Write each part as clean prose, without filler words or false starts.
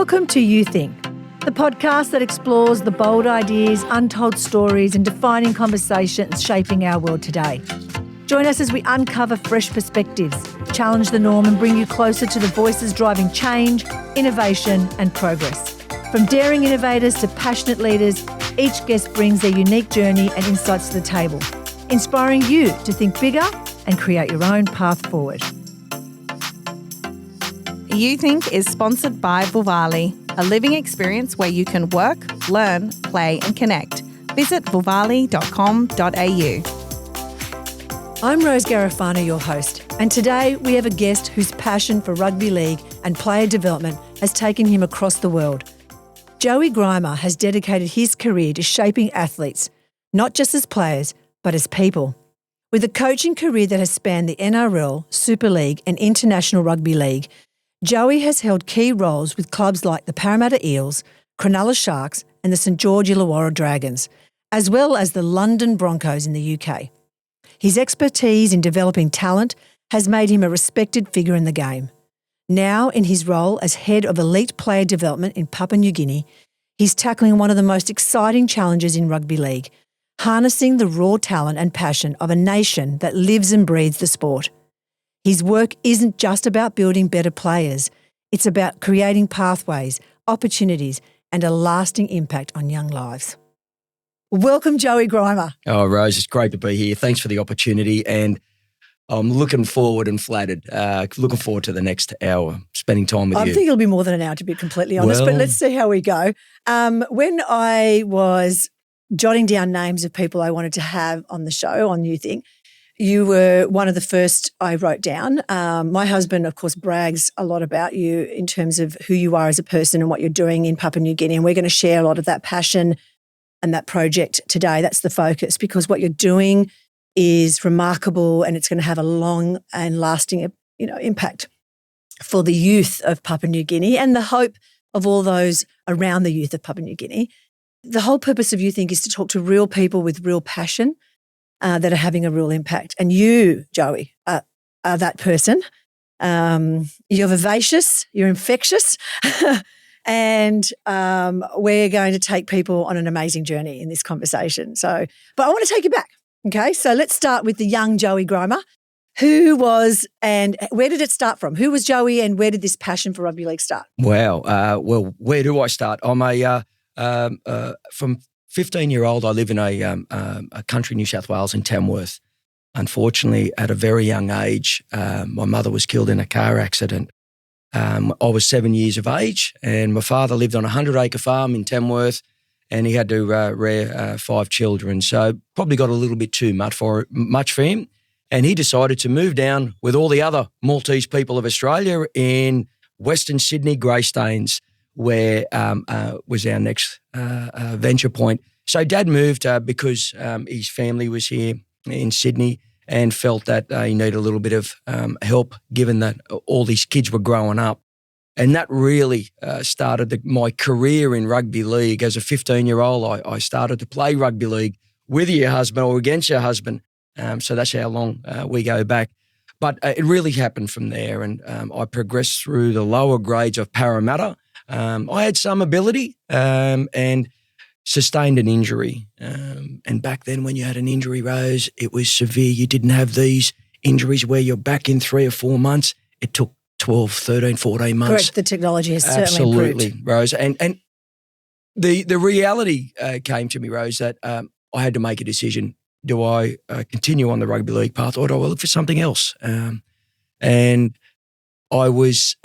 Welcome to UThink, the podcast that explores the bold ideas, untold stories and defining conversations shaping our world today. Join us as we uncover fresh perspectives, challenge the norm and bring you closer to the voices driving change, innovation and progress. From daring innovators to passionate leaders, each guest brings their unique journey and insights to the table, inspiring you to think bigger and create your own path forward. UThink is sponsored by Vulvali, a living experience where you can work, learn, play and connect. Visit vulvali.com.au. I'm Rose Garifano, your host, and today we have a guest whose passion for rugby league and player development has taken him across the world. Joe Grima has dedicated his career to shaping athletes, not just as players, but as people. With a coaching career that has spanned the NRL, Super League and International Rugby League, Joey has held key roles with clubs like the Parramatta Eels, Cronulla Sharks and the St George Illawarra Dragons, as well as the London Broncos in the UK. His expertise in developing talent has made him a respected figure in the game. Now, in his role as head of elite player development in Papua New Guinea, he's tackling one of the most exciting challenges in rugby league, harnessing the raw talent and passion of a nation that lives and breathes the sport. His work isn't just about building better players. It's about creating pathways, opportunities, and a lasting impact on young lives. Welcome, Joey Grima. Oh, Rose, it's great to be here. Thanks for the opportunity, and I'm looking forward and flattered. Looking forward to the next hour, spending time with you. I think it'll be more than an hour, to be completely honest, but let's see how we go. When I was jotting down names of people I wanted to have on the show on UThink, you were one of the first I wrote down. My husband, of course, brags a lot about you in terms of who you are as a person and what you're doing in Papua New Guinea, and we're going to share a lot of that passion and that project today. That's the focus, because what you're doing is remarkable and it's going to have a long and lasting, impact for the youth of Papua New Guinea and the hope of all those around the youth of Papua New Guinea. The whole purpose of UThink is to talk to real people with real passion that are having a real impact. And you, Joey, are that person. You're vivacious, you're infectious, and we're going to take people on an amazing journey in this conversation. But I want to take you back, okay? So let's start with the young Joey Grima. Who was and where did it start from? Who was Joey and where did this passion for rugby league start? Wow. Well, where do I start? I'm from 15-year-old, I live in a country, New South Wales in Tamworth. Unfortunately, at a very young age, my mother was killed in a car accident. I was 7 years of age and my father lived on a 100-acre farm in Tamworth and he had to rear 5 children. So probably got a little bit too much for him. And he decided to move down with all the other Maltese people of Australia in Western Sydney, Greystanes, where was our next venture point. So Dad moved because his family was here in Sydney and felt that he needed a little bit of help given that all these kids were growing up. And that really started my career in rugby league. As a 15-year-old, I started to play rugby league with your husband or against your husband. So that's how long we go back. But it really happened from there and I progressed through the lower grades of Parramatta. I had some ability and sustained an injury. And back then when you had an injury, Rose, it was severe. You didn't have these injuries where you're back in 3 or 4 months. It took 12, 13, 14 months. Correct. The technology has certainly improved. Rose. And the reality came to me, Rose, that I had to make a decision. Do I continue on the rugby league path or do I look for something else? And I was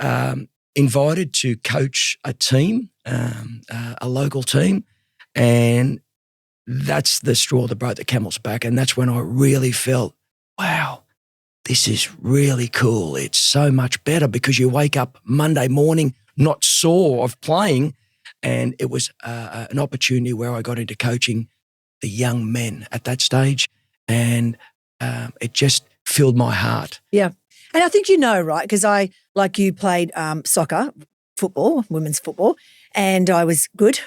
invited to coach a team, a local team, and that's the straw that broke the camel's back. And that's when I really felt, wow, this is really cool. It's so much better because you wake up Monday morning not sore of playing, and it was an opportunity where I got into coaching the young men at that stage, and it just filled my heart. Yeah. And I think right? Because I, like you, played soccer, football, women's football, and I was good.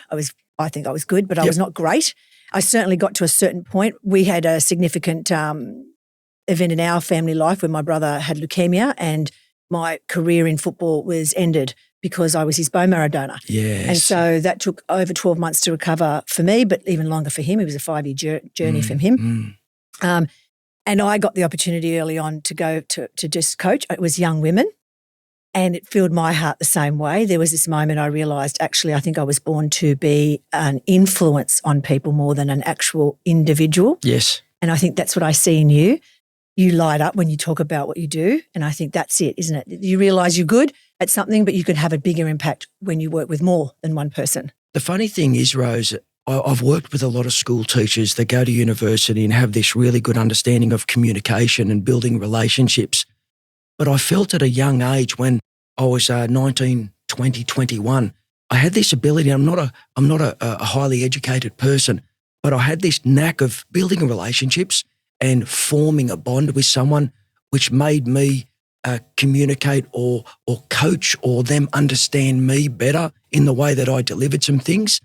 I think I was good, but I was not great. I certainly got to a certain point. We had a significant event in our family life where my brother had leukemia and my career in football was ended because I was his bone marrow donor. Yes. And so that took over 12 months to recover for me, but even longer for him. It was a 5-year journey from him. And I got the opportunity early on to go to just coach. It was young women, and it filled my heart the same way. There was this moment I realised, actually, I think I was born to be an influence on people more than an actual individual. Yes. And I think that's what I see in you. You light up when you talk about what you do, and I think that's it, isn't it? You realise you're good at something, but you could have a bigger impact when you work with more than one person. The funny thing is, Rose, I've worked with a lot of school teachers that go to university and have this really good understanding of communication and building relationships. But I felt at a young age when I was 19, 20, 21, I had this ability. I'm not a highly educated person, but I had this knack of building relationships and forming a bond with someone, which made me communicate or coach or them understand me better in the way that I delivered some things.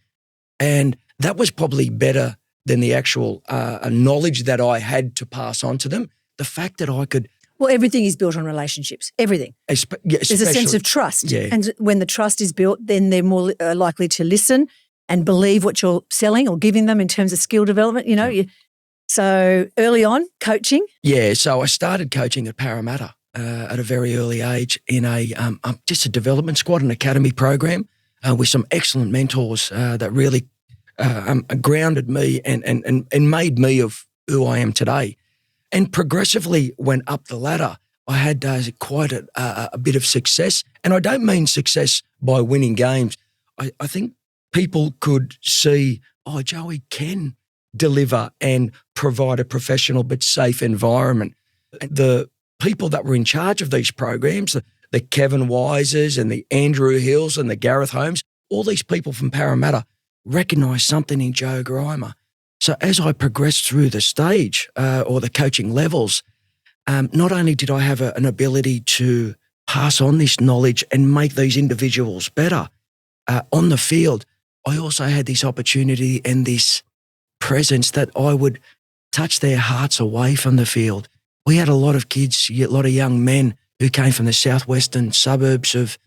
And that was probably better than the actual knowledge that I had to pass on to them. The fact that I could... Well, everything is built on relationships, everything. There's a sense of trust. Yeah. And when the trust is built, then they're more likely to listen and believe what you're selling or giving them in terms of skill development, you know. So early on, coaching? Yeah, so I started coaching at Parramatta at a very early age in just a development squad, an academy program with some excellent mentors that really grounded me and made me of who I am today. And progressively went up the ladder. I had quite a bit of success. And I don't mean success by winning games. I think people could see, oh, Joey can deliver and provide a professional but safe environment. The people that were in charge of these programs, the Kevin Wises and the Andrew Hills and the Gareth Holmes, all these people from Parramatta recognised something in Joe Grima. So as I progressed through the stage or the coaching levels, not only did I have an ability to pass on this knowledge and make these individuals better on the field, I also had this opportunity and this presence that I would touch their hearts away from the field. We had a lot of kids, a lot of young men who came from the southwestern suburbs of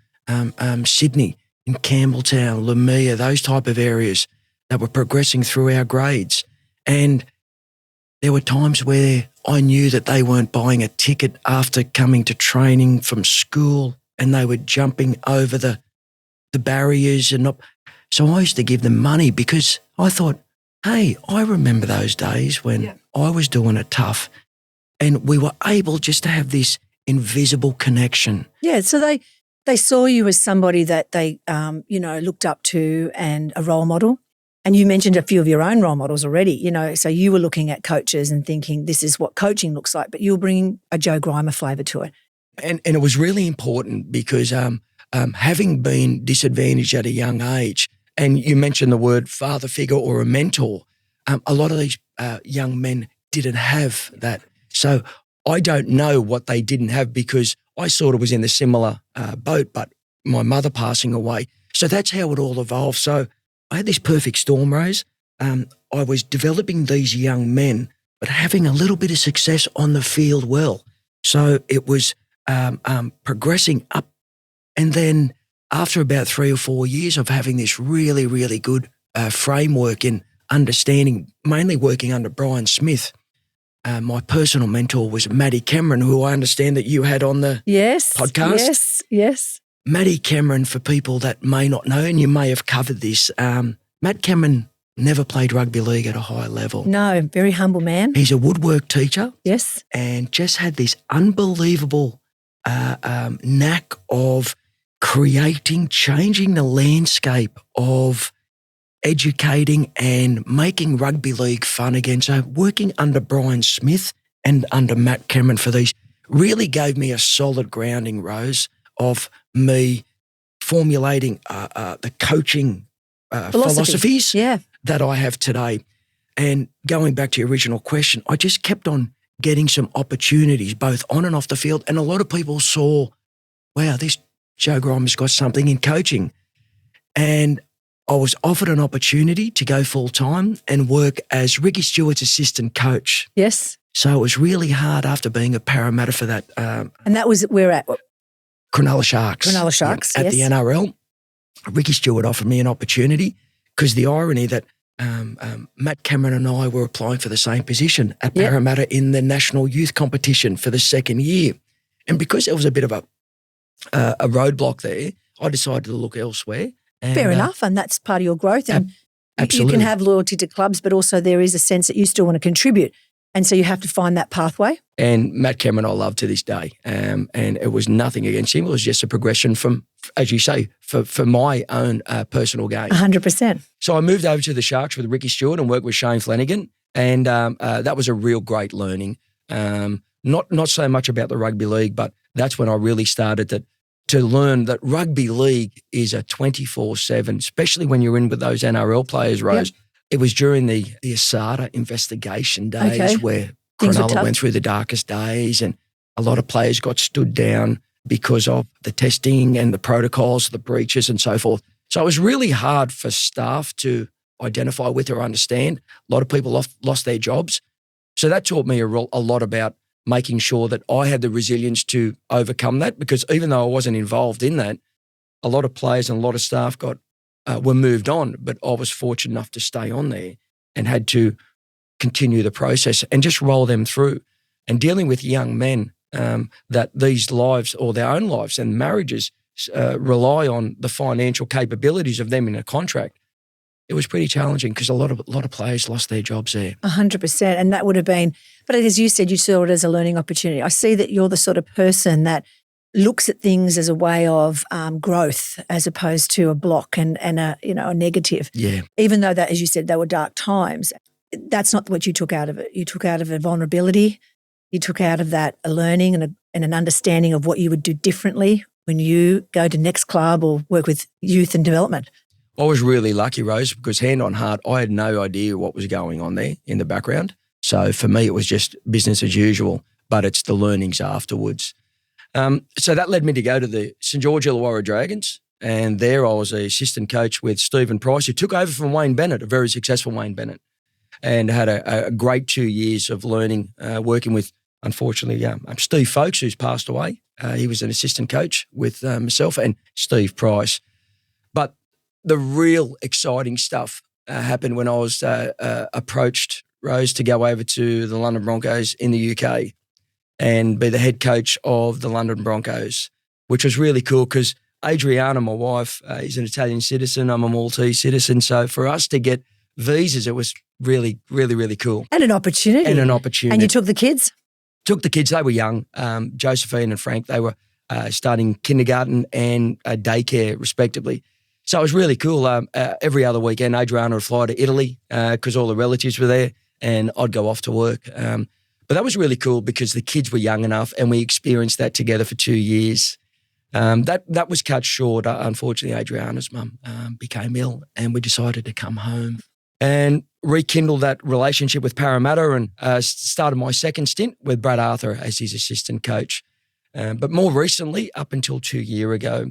Sydney, in Campbelltown, Lamia, those type of areas that were progressing through our grades. And there were times where I knew that they weren't buying a ticket after coming to training from school and they were jumping over the barriers and not. So I used to give them money because I thought, hey, I remember those days when I was doing it tough and we were able just to have this invisible connection. Yeah, so they saw you as somebody that they, looked up to and a role model. And you mentioned a few of your own role models already, so you were looking at coaches and thinking this is what coaching looks like, but you're bringing a Joe Grima flavour to it. And it was really important because having been disadvantaged at a young age, and you mentioned the word father figure or a mentor, a lot of these young men didn't have that. So I don't know what they didn't have because I sort of was in the similar boat, but my mother passing away. So that's how it all evolved. So I had this perfect storm, Rose. I was developing these young men, but having a little bit of success on the field well. So it was progressing up. And then after about 3 or 4 years of having this really, really good framework in understanding, mainly working under Brian Smith, my personal mentor was Maddie Cameron, who I understand that you had on the podcast. Yes. Maddie Cameron, for people that may not know, and you may have covered this, Matt Cameron never played rugby league at a high level. No, very humble man. He's a woodwork teacher. Yes. And just had this unbelievable knack of changing the landscape of educating and making rugby league fun again. So working under Brian Smith and under Matt Cameron for these really gave me a solid grounding, Rose, of me formulating the coaching philosophies that I have today. And going back to your original question, I just kept on getting some opportunities both on and off the field. And a lot of people saw, wow, this Joe Grima's got something in coaching. And I was offered an opportunity to go full-time and work as Ricky Stewart's assistant coach. Yes. So it was really hard after being a Parramatta for that. And that was where at? Cronulla Sharks. Cronulla Sharks, at the NRL. Ricky Stewart offered me an opportunity because the irony that Matt Cameron and I were applying for the same position at Parramatta in the national youth competition for the second year. And because there was a bit of a roadblock there, I decided to look elsewhere. And, fair enough, and that's part of your growth. And absolutely. You can have loyalty to clubs, but also there is a sense that you still want to contribute. And so you have to find that pathway. And Matt Cameron I love to this day. And it was nothing against him. It was just a progression from, as you say, for my own personal gain. 100%. So I moved over to the Sharks with Ricky Stewart and worked with Shane Flanagan. And that was a real great learning. Not so much about the rugby league, but that's when I really started to learn that rugby league is a 24/7, especially when you're in with those NRL players, Rose. Yep. It was during the Asada investigation days where Cronulla went through the darkest days and a lot of players got stood down because of the testing and the protocols, the breaches and so forth. So it was really hard for staff to identify with or understand. A lot of people lost their jobs. So that taught me a lot about making sure that I had the resilience to overcome that, because even though I wasn't involved in that, a lot of players and a lot of staff were moved on, but I was fortunate enough to stay on there and had to continue the process and just roll them through. And dealing with young men that these lives or their own lives and marriages rely on the financial capabilities of them in a contract, it was pretty challenging because a lot of players lost their jobs there. 100%. And that would have been, but as you said, you saw it as a learning opportunity. I see that you're the sort of person that looks at things as a way of growth as opposed to a block and a negative. Yeah. Even though that, as you said, they were dark times, that's not what you took out of it. You took out of it vulnerability. You took out of that a learning and an understanding of what you would do differently when you go to next club or work with youth and development. I was really lucky, Rose, because hand on heart, I had no idea what was going on there in the background. So for me, it was just business as usual, but it's the learnings afterwards. So that led me to go to the St George Illawarra Dragons, and there I was an assistant coach with Stephen Price, who took over from Wayne Bennett, a very successful Wayne Bennett, and had a great 2 years of learning, working with, unfortunately, Steve Folkes, who's passed away. He was an assistant coach with myself and Steve Price. But the real exciting stuff happened when I was approached, Rose, to go over to the London Broncos in the UK and be the head coach of the London Broncos, which was really cool because Adriana, my wife, is an Italian citizen. I'm a Maltese citizen. So for us to get visas, it was really, really, really cool. And an opportunity. And you took the kids? Took the kids. They were young. Josephine and Frank, they were starting kindergarten and daycare respectively. So it was really cool. Every other weekend, Adriana would fly to Italy because all the relatives were there, and I'd go off to work. But that was really cool because the kids were young enough and we experienced that together for 2 years. That was cut short. Unfortunately, Adriana's mum became ill and we decided to come home and rekindle that relationship with Parramatta and started my second stint with Brad Arthur as his assistant coach. But more recently, up until 2 years ago,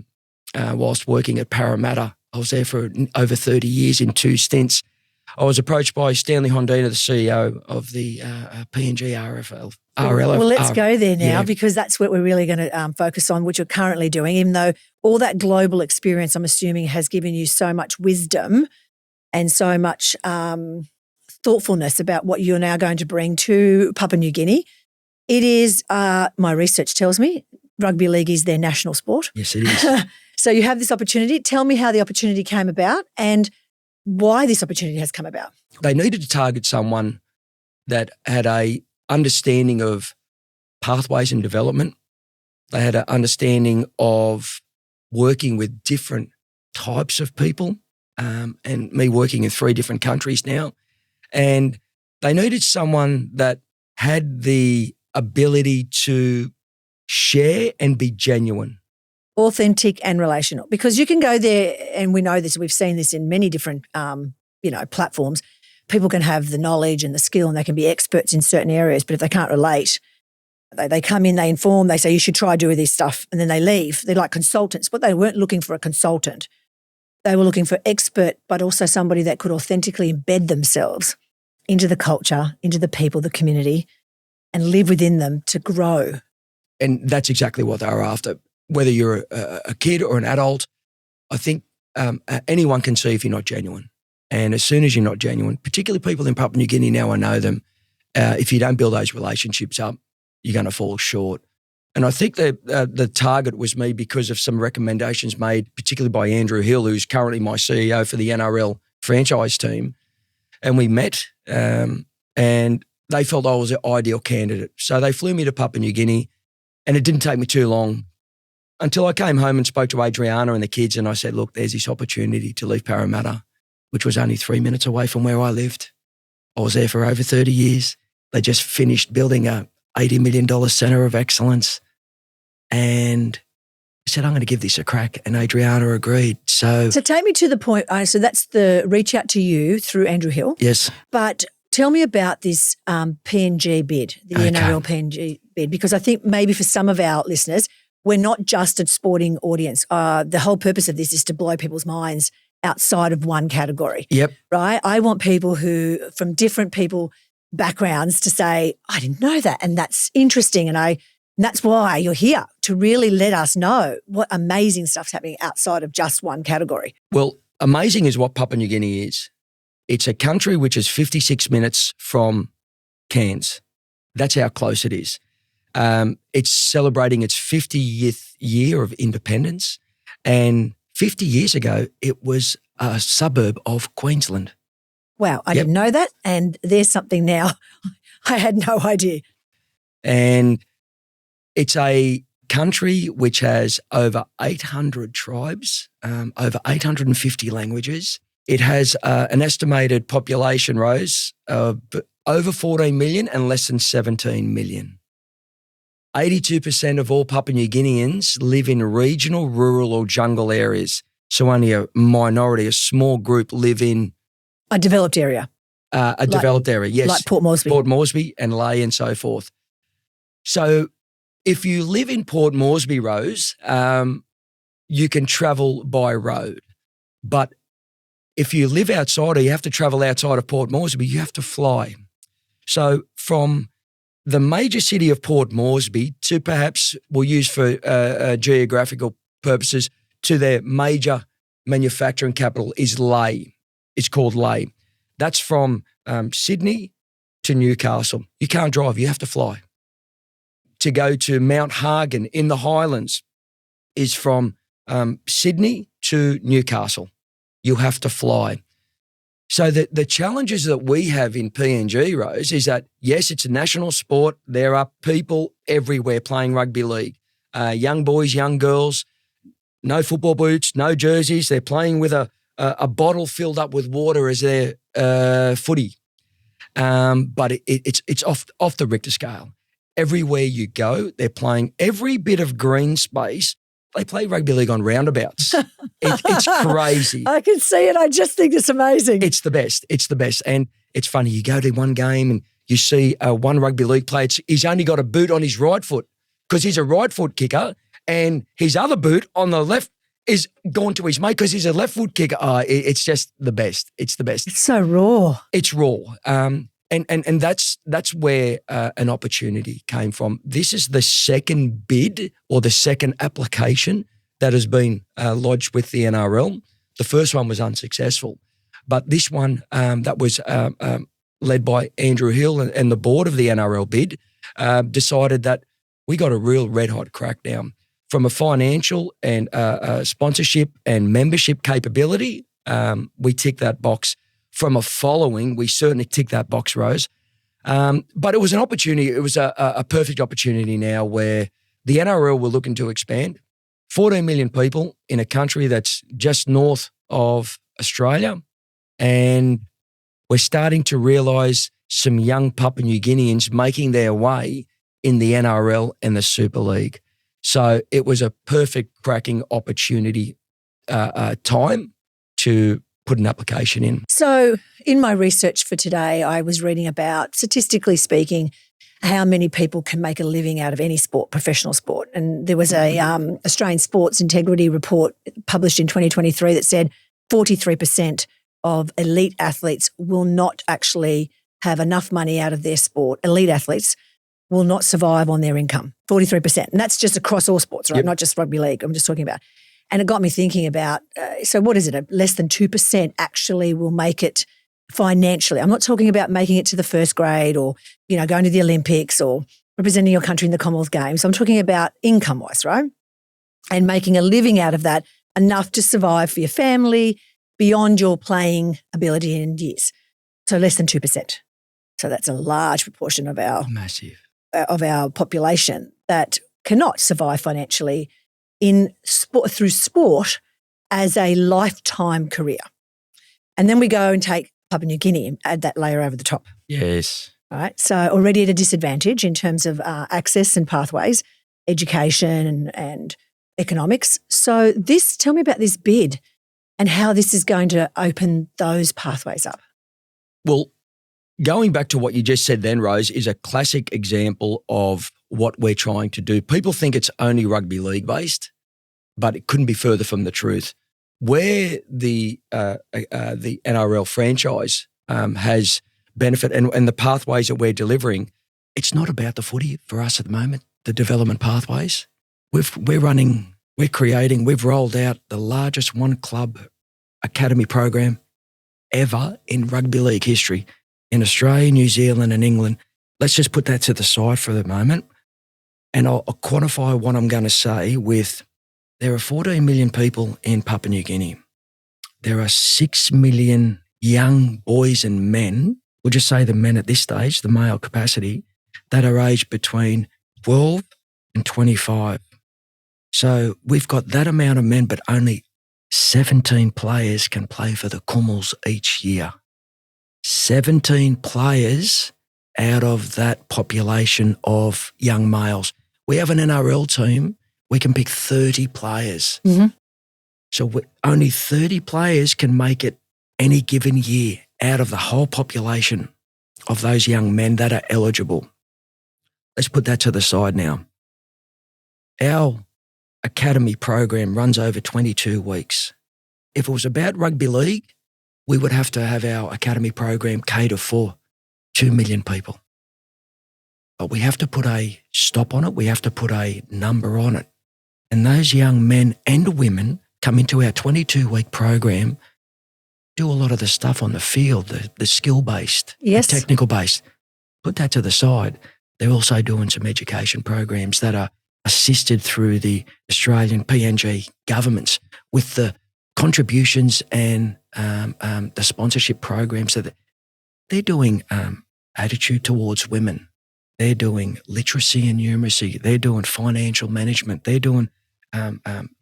whilst working at Parramatta, I was there for over 30 years in 2 stints. I was approached by Stanley Hondina, the CEO of the PNG NRL. Well, let's go there now because that's what we're really going to focus on, which you're currently doing, even though all that global experience, I'm assuming, has given you so much wisdom and so much thoughtfulness about what you're now going to bring to Papua New Guinea. It is, my research tells me, rugby league is their national sport. Yes, it is. So you have this opportunity. Tell me how the opportunity came about and why this opportunity has come about. They needed to target someone that had a understanding of pathways and development. They had an understanding of working with different types of people, and me working in 3 different countries now. And they needed someone that had the ability to share and be genuine. Authentic and relational, because you can go there, and we know this, we've seen this in many different, platforms. People can have the knowledge and the skill and they can be experts in certain areas, but if they can't relate, they come in, they inform, they say, you should try doing this stuff, and then they leave. They're like consultants, but they weren't looking for a consultant. They were looking for expert, but also somebody that could authentically embed themselves into the culture, into the people, the community, and live within them to grow. And that's exactly what they were after. whether you're a kid or an adult, I think anyone can see if you're not genuine. And as soon as you're not genuine, particularly people in Papua New Guinea now, I know them, if you don't build those relationships up, you're going to fall short. And I think that the target was me because of some recommendations made, particularly by Andrew Hill, who's currently my CEO for the NRL franchise team. And we met and they felt I was the ideal candidate. So they flew me to Papua New Guinea, and it didn't take me too long until I came home and spoke to Adriana and the kids, and I said, look, there's this opportunity to leave Parramatta, which was only 3 minutes away from where I lived. I was there for over 30 years. They just finished building a $80 million centre of excellence. And I said, I'm going to give this a crack. And Adriana agreed. So take me to the point. So that's the reach out to you through Andrew Hill. Yes. But tell me about this PNG bid, the NRL PNG bid, because I think maybe for some of our listeners, we're not just a sporting audience. The whole purpose of this is to blow people's minds outside of one category. Yep. Right? I want people who, from different backgrounds, to say, I didn't know that, and that's interesting, and that's why you're here, to really let us know what amazing stuff's happening outside of just one category. Well, amazing is what Papua New Guinea is. It's a country which is 56 minutes from Cairns. That's how close it is. It's celebrating its 50th year of independence, and 50 years ago, it was a suburb of Queensland. Wow, I didn't know that, and there's something now I had no idea. And it's a country which has over 800 tribes, over 850 languages. It has an estimated population, Rose, of over 14 million and less than 17 million. 82% of all Papua New Guineans live in regional, rural or jungle areas. So only a minority, a small group live in a developed area. Developed area, yes. Like Port Moresby. Port Moresby and Lae and so forth. So if you live in Port Moresby, Rose, you can travel by road. But if you live outside or you have to travel outside of Port Moresby, you have to fly. So from the major city of Port Moresby to perhaps we'll use for geographical purposes to their major manufacturing capital is Lae. It's called Lae. That's from Sydney to Newcastle. You can't drive, you have to fly. To go to Mount Hagen in the Highlands is from Sydney to Newcastle. You have to fly. So the challenges that we have in PNG, Rose, is that, yes, it's a national sport. There are people everywhere playing rugby league. Young boys, young girls, no football boots, no jerseys. They're playing with a bottle filled up with water as their footy. But it's off the Richter scale. Everywhere you go, they're playing every bit of green space. They play rugby league on roundabouts. It's crazy. I can see it. I just think it's amazing. It's the best. It's the best. And it's funny. You go to one game and you see one rugby league player. He's only got a boot on his right foot because he's a right foot kicker, and his other boot on the left is gone to his mate because he's a left foot kicker. It's just the best. It's the best. It's so raw. It's raw. And that's where an opportunity came from. This is the second bid or the second application that has been lodged with the NRL. The first one was unsuccessful, but this one that was led by Andrew Hill and the board of the NRL bid decided that we got a real red hot crackdown from a financial and sponsorship and membership capability. We tick that box. From a following, we certainly tick that box, Rose. But it was an opportunity. It was a perfect opportunity now where the NRL were looking to expand. 14 million people in a country that's just north of Australia. And we're starting to realise some young Papua New Guineans making their way in the NRL and the Super League. So it was a perfect cracking opportunity time to put an application in. So in my research for today, I was reading about, statistically speaking, how many people can make a living out of any sport, professional sport. And there was a Australian Sports Integrity report published in 2023 that said 43% of elite athletes will not actually have enough money out of their sport, elite athletes, will not survive on their income, 43%. And that's just across all sports, right? Yep. Not just rugby league. I'm just talking about. And it got me thinking about, so what is it? Less than 2% actually will make it financially. I'm not talking about making it to the first grade or, going to the Olympics or representing your country in the Commonwealth Games. I'm talking about income-wise, right? And making a living out of that, enough to survive for your family beyond your playing ability and years. So less than 2%. So that's a large proportion of our population that cannot survive financially in sport, through sport as a lifetime career. And then we go and take Papua New Guinea and add that layer over the top. Yes. All right. So already at a disadvantage in terms of access and pathways, education and economics. So tell me about this bid and how this is going to open those pathways up. Well, going back to what you just said then, Rose, is a classic example of what we're trying to do. People think it's only rugby league based, but it couldn't be further from the truth. Where the NRL franchise has benefit and the pathways that we're delivering, it's not about the footy for us at the moment, the development pathways. We've rolled out the largest one club academy program ever in rugby league history in Australia, New Zealand and England. Let's just put that to the side for the moment. And I'll quantify what I'm going to say with, there are 14 million people in Papua New Guinea. There are 6 million young boys and men, we'll just say the men at this stage, the male capacity, that are aged between 12 and 25. So we've got that amount of men, but only 17 players can play for the Kummels each year. 17 players out of that population of young males. We have an NRL team, we can pick 30 players. Mm-hmm. So only 30 players can make it any given year out of the whole population of those young men that are eligible. Let's put that to the side now. Our academy program runs over 22 weeks. If it was about rugby league, we would have to have our academy program cater for 2 million people. But we have to put a stop on it. We have to put a number on it. And those young men and women come into our 22-week program, do a lot of the stuff on the field, the skill-based, yes, the technical-based. Put that to the side. They're also doing some education programs that are assisted through the Australian PNG governments with the contributions and the sponsorship programs that they're doing. Attitude towards women. They're doing literacy and numeracy. They're doing financial management. They're doing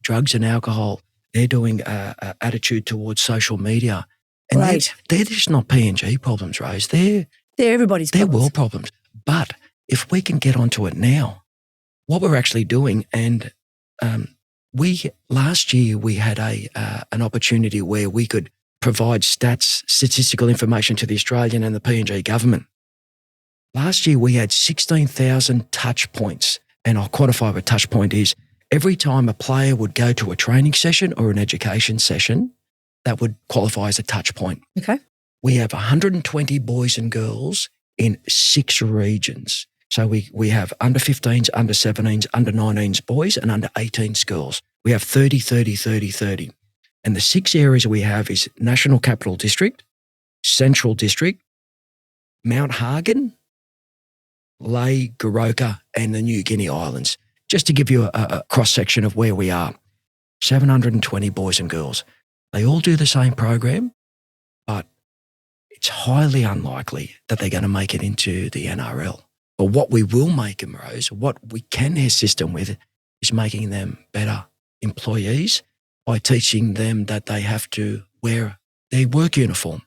drugs and alcohol. They're doing attitude towards social media. And right. they're just not PNG problems, Rose. They're everybody's problems. They're world problems. But if we can get onto it now, what we're actually doing, and last year we had an opportunity where we could provide statistical information to the Australian and the PNG government. Last year we had 16,000 touch points, and I'll quantify what a touch point is. Every time a player would go to a training session or an education session, that would qualify as a touch point. Okay. We have 120 boys and girls in 6 regions. So we have under 15s, under 17s, under 19s boys and under 18s girls. We have 30, 30, 30, 30. And the 6 areas we have is National Capital District, Central District, Mount Hagen, Lae, Goroka and the New Guinea Islands. Just to give you a cross-section of where we are. 720 boys and girls. They all do the same program, but it's highly unlikely that they're going to make it into the NRL. But what we will make them, Rose, what we can assist them with is making them better employees by teaching them that they have to wear their work uniform.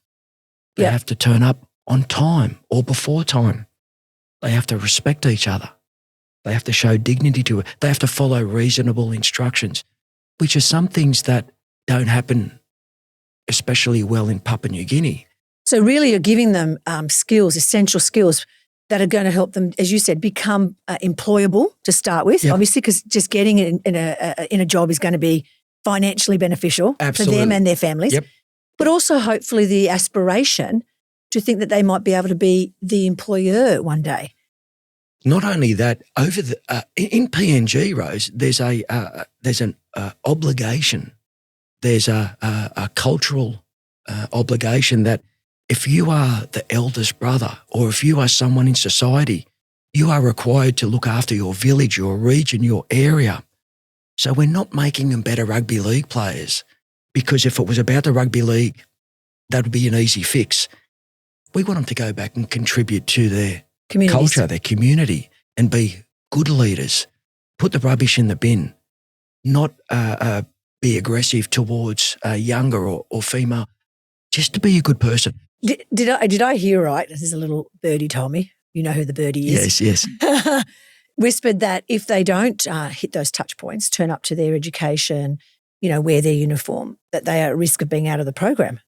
They have to turn up on time or before time. They have to respect each other. They have to show dignity to it. They have to follow reasonable instructions, which are some things that don't happen especially well in Papua New Guinea. So really you're giving them skills, essential skills that are going to help them, as you said, become employable to start with, obviously, because just getting it in a job is going to be financially beneficial for them and their families, but also hopefully the aspiration to think that they might be able to be the employer one day. Not only that, over the in PNG, Rose, there's an obligation. There's a cultural obligation that if you are the eldest brother or if you are someone in society, you are required to look after your village, your region, your area. So we're not making them better rugby league players because if it was about the rugby league, that would be an easy fix. We want them to go back and contribute to their culture, their community, and be good leaders. Put the rubbish in the bin, not be aggressive towards younger or female, just to be a good person. Did I hear right? This is a little birdie told me. You know who the birdie is. Yes. Whispered that if they don't hit those touch points, turn up to their education, wear their uniform, that they are at risk of being out of the program.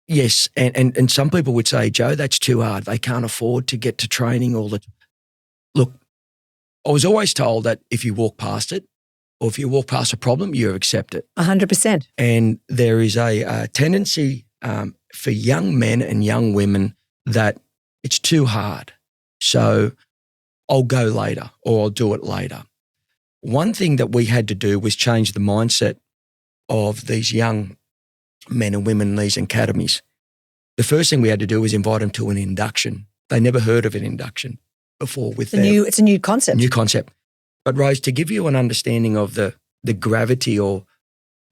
Yes, and some people would say, Joe, that's too hard. They can't afford to get to training all the time. Look, I was always told that if you walk past it or if you walk past a problem, you accept it. 100%. And there is a tendency for young men and young women that it's too hard. So I'll go later or I'll do it later. One thing that we had to do was change the mindset of these young men and women in these academies. The first thing we had to do was invite them to an induction. They never heard of an induction before. It's a new concept. New concept. But Rose, to give you an understanding of the gravity or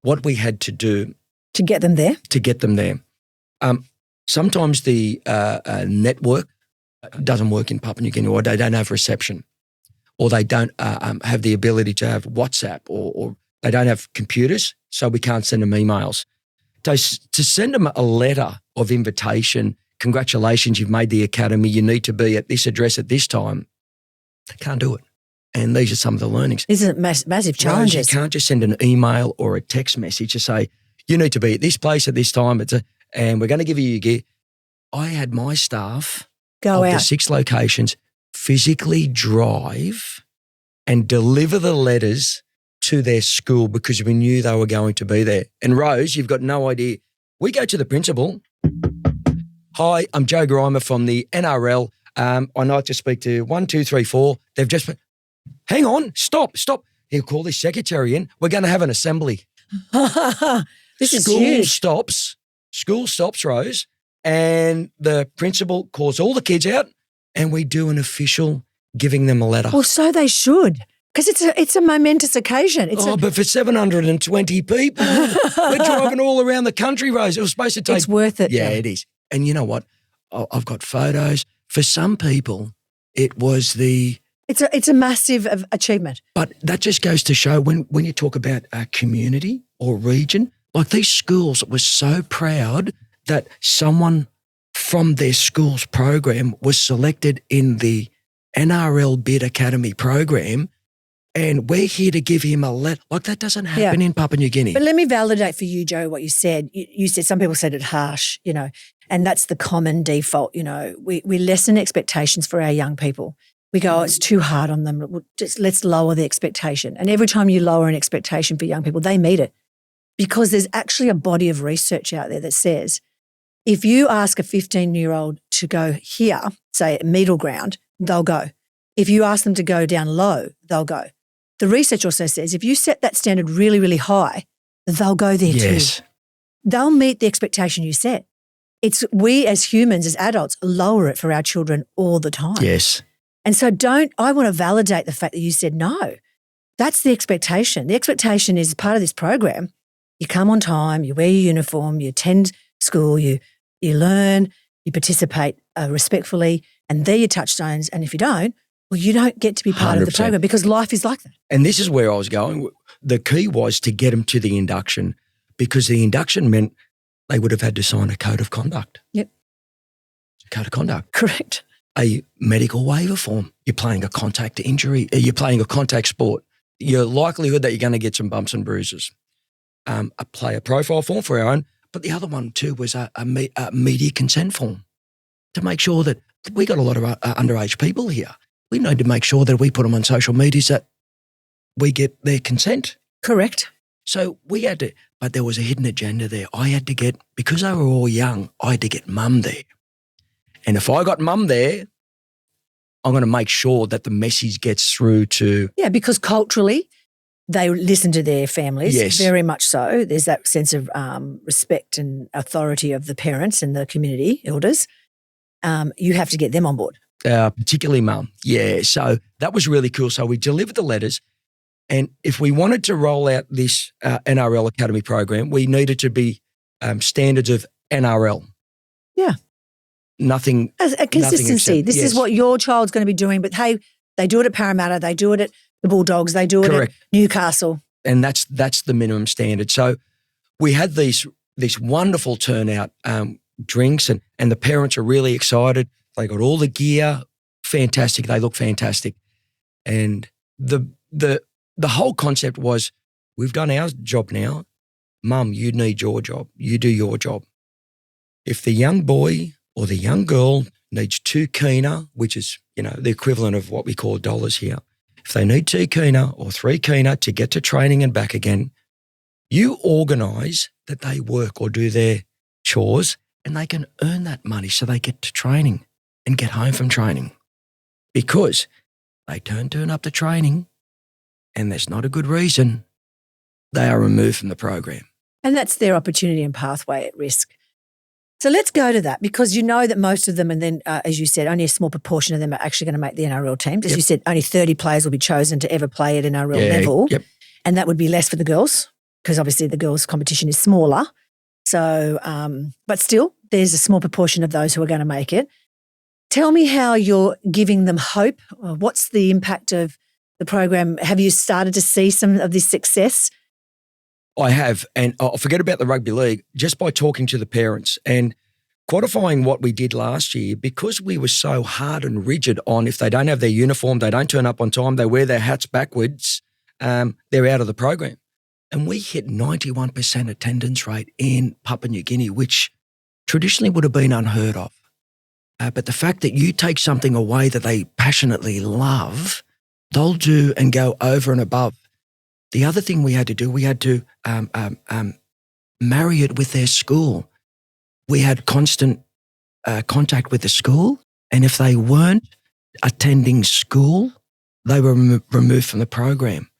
what we had to do to get them there. Sometimes the network doesn't work in Papua New Guinea, or they don't have reception, or they don't have the ability to have WhatsApp, or they don't have computers, so we can't send them emails. To send them a letter of invitation, congratulations, you've made the academy, you need to be at this address at this time, they can't do it. And these are some of the learnings. These are massive challenges. Rose, you can't just send an email or a text message to say, you need to be at this place at this time, and we're going to give you your gear. I had my staff go out the 6 locations physically drive and deliver the letters to their school because we knew they were going to be there. And Rose, you've got no idea. We go to the principal. Hi, I'm Joe Grima from the NRL. I'd like to speak to 1, 2, 3, 4. They've just been, hang on, stop. He'll call his secretary in. We're going to have an assembly. This is huge. School stops, Rose, and the principal calls all the kids out and we do an official giving them a letter. Well, so they should. Because it's a momentous occasion. But for 720 people, we're driving all around the country, Rose. It was supposed to take... It's worth it. Yeah, it is. And you know what? I've got photos. For some people, it was the... It's a massive achievement. But that just goes to show when you talk about a community or region, like these schools were so proud that someone from their school's program was selected in the NRL Bid Academy program. And we're here to give him a letter. Like that doesn't happen in Papua New Guinea. But let me validate for you, Joe, what you said. You said some people said it harsh, and that's the common default. We lessen expectations for our young people. We go, it's too hard on them. Let's lower the expectation. And every time you lower an expectation for young people, they meet it. Because there's actually a body of research out there that says if you ask a 15-year-old to go here, say at middle ground, they'll go. If you ask them to go down low, they'll go. The research also says if you set that standard really, really high, they'll go there too. They'll meet the expectation you set. It's we as humans, as adults, lower it for our children all the time. Yes. And so I want to validate the fact that you said no. That's the expectation. The expectation is part of this program. You come on time, you wear your uniform, you attend school, you learn, you participate respectfully, and they're your touchstones. And if you don't, well, you don't get to be part 100%. Of the program because life is like that. And this is where I was going. The key was to get them to the induction because the induction meant they would have had to sign a code of conduct. Yep. Code of conduct. Correct. A medical waiver form. You're playing a contact injury. You're playing a contact sport. Your likelihood that you're going to get some bumps and bruises. A player profile form for our own. But the other one too was a media consent form to make sure that we got a lot of underage people here. We need to make sure that we put them on social medias that we get their consent. Correct. So we had to, but there was a hidden agenda there. I had to get, because they were all young, I had to get mum there. And if I got mum there, I'm going to make sure that the message gets through to. Yeah, because culturally, they listen to their families, Yes. very much so. There's that sense of respect and authority of the parents and the community elders. You have to get them on board. Particularly mum. Yeah, so that was really cool. So we delivered the letters, and if we wanted to roll out this NRL Academy program, we needed to be standards of NRL. Yeah. Nothing. As a consistency. Except, this yes. is what your child's going to be doing, but hey, they do it at Parramatta, they do it at the Bulldogs, they do it Correct. at Newcastle. And that's the minimum standard. So we had this wonderful turnout drinks, and the parents are really excited. They got all the gear, fantastic. They look fantastic. And the whole concept was, we've done our job now. Mum, you need your job. You do your job. If the young boy or the young girl needs 2 kina, which is, the equivalent of what we call dollars here. If they need 2 kina or 3 kina to get to training and back again, you organise that they work or do their chores, and they can earn that money so they get to training and get home from training. Because they don't turn up to training and there's not a good reason, they are removed from the program. And that's their opportunity and pathway at risk. So let's go to that, because you know that most of them, and then as you said, only a small proportion of them are actually going to make the NRL teams. As you said, only 30 players will be chosen to ever play at NRL level. Yep. And that would be less for the girls, because obviously the girls' competition is smaller. So, but still, there's a small proportion of those who are going to make it. Tell me how you're giving them hope. What's the impact of the program? Have you started to see some of this success? I have, and I'll forget about the rugby league, just by talking to the parents and quantifying what we did last year, because we were so hard and rigid on, if they don't have their uniform, they don't turn up on time, they wear their hats backwards, they're out of the program. And we hit 91% attendance rate in Papua New Guinea, which traditionally would have been unheard of. But the fact that you take something away that they passionately love, they'll do and go over and above. The other thing we had to do, we had to marry it with their school. We had constant contact with the school, and if they weren't attending school, they were removed from the program.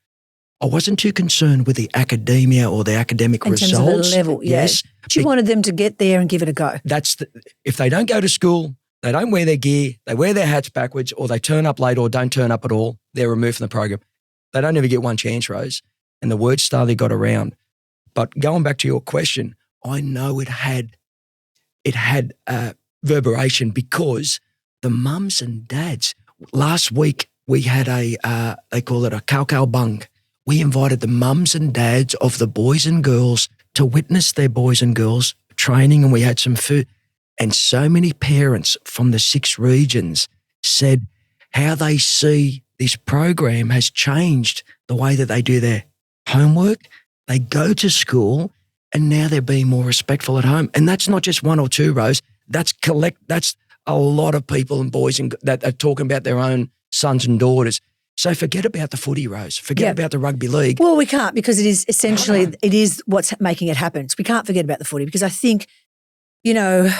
I wasn't too concerned with the academia or the academic results. In terms of the level, yes. But you wanted them to get there and give it a go. If they don't go to school, they don't wear their gear, they wear their hats backwards, or they turn up late or don't turn up at all, they're removed from the program. They don't ever get one chance, Rose, and the word started got around. But going back to your question, I know it had reverberation, because the mums and dads, last week we had they call it a cow bung. We invited the mums and dads of the boys and girls to witness their boys and girls training, and we had some food. And so many parents from the 6 regions said how they see this program has changed the way that they do their homework. They go to school, and now they're being more respectful at home. And that's not just 1 or 2, Rose. That's a lot of people and boys that are talking about their own sons and daughters. So forget about the footy, Rose. Forget about the rugby league. Well, we can't, because it is essentially, it is what's making it happen. So we can't forget about the footy, because I think, it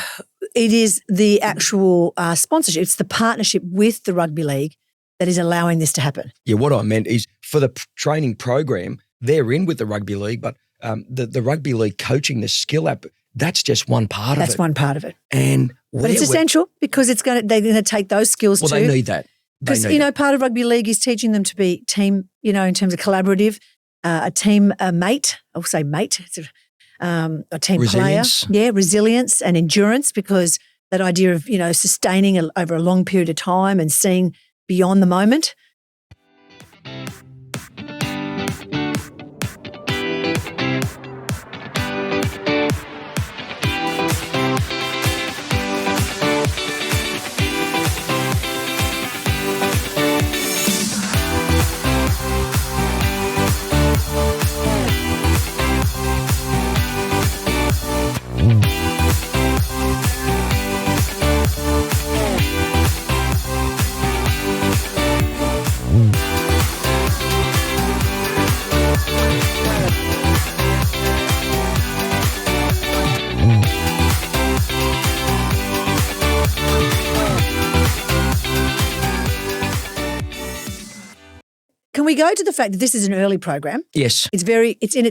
is the actual sponsorship. It's the partnership with the rugby league that is allowing this to happen. Yeah, what I meant is, for the training program, they're in with the rugby league, but the rugby league coaching, the skill app, that's just one part of it. That's one part of it. But it's essential, because they're going to take those skills too. Well, they need that. Because, part of rugby league is teaching them to be team, in terms of collaborative, a team mate. I'll say mate. It's a team resilience. player. Yeah, resilience and endurance, because that idea of, sustaining over a long period of time and seeing beyond the moment. we go to the fact that this is an early program. Yes. It's in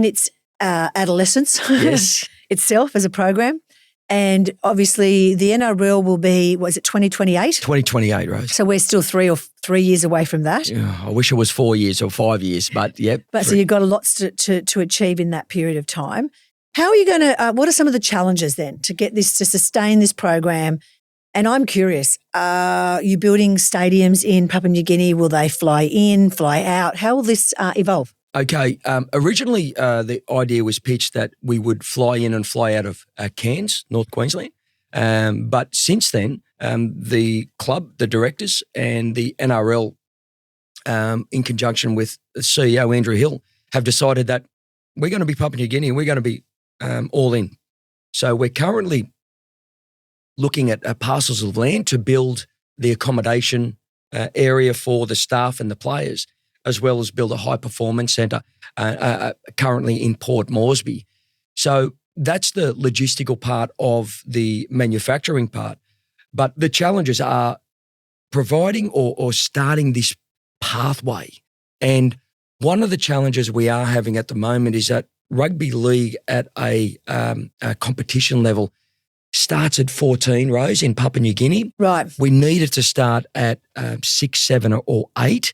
its adolescence Yes. itself as a program. And obviously the NRL will be, was it 2028? 2028, Rose. So we're still 3 years away from that. Yeah, I wish it was 4 years or 5 years, but yep. But so you've got a lot to achieve in that period of time. How are you going to, what are some of the challenges then to get this, to sustain this program? And I'm curious, are you building stadiums in Papua New Guinea? Will they fly in, fly out? How will this evolve? Okay. Originally, the idea was pitched that we would fly in and fly out of Cairns, North Queensland. But since then, the club, the directors and the NRL, in conjunction with the CEO, Andrew Hill, have decided that we're going to be Papua New Guinea and we're going to be all in. So we're currently looking at parcels of land to build the accommodation area for the staff and the players, as well as build a high-performance centre currently in Port Moresby. So that's the logistical part of the manufacturing part. But the challenges are providing or starting this pathway. And one of the challenges we are having at the moment is that rugby league at a competition level starts at 14, Rose, in Papua New Guinea. Right. We needed to start at 6, 7 or 8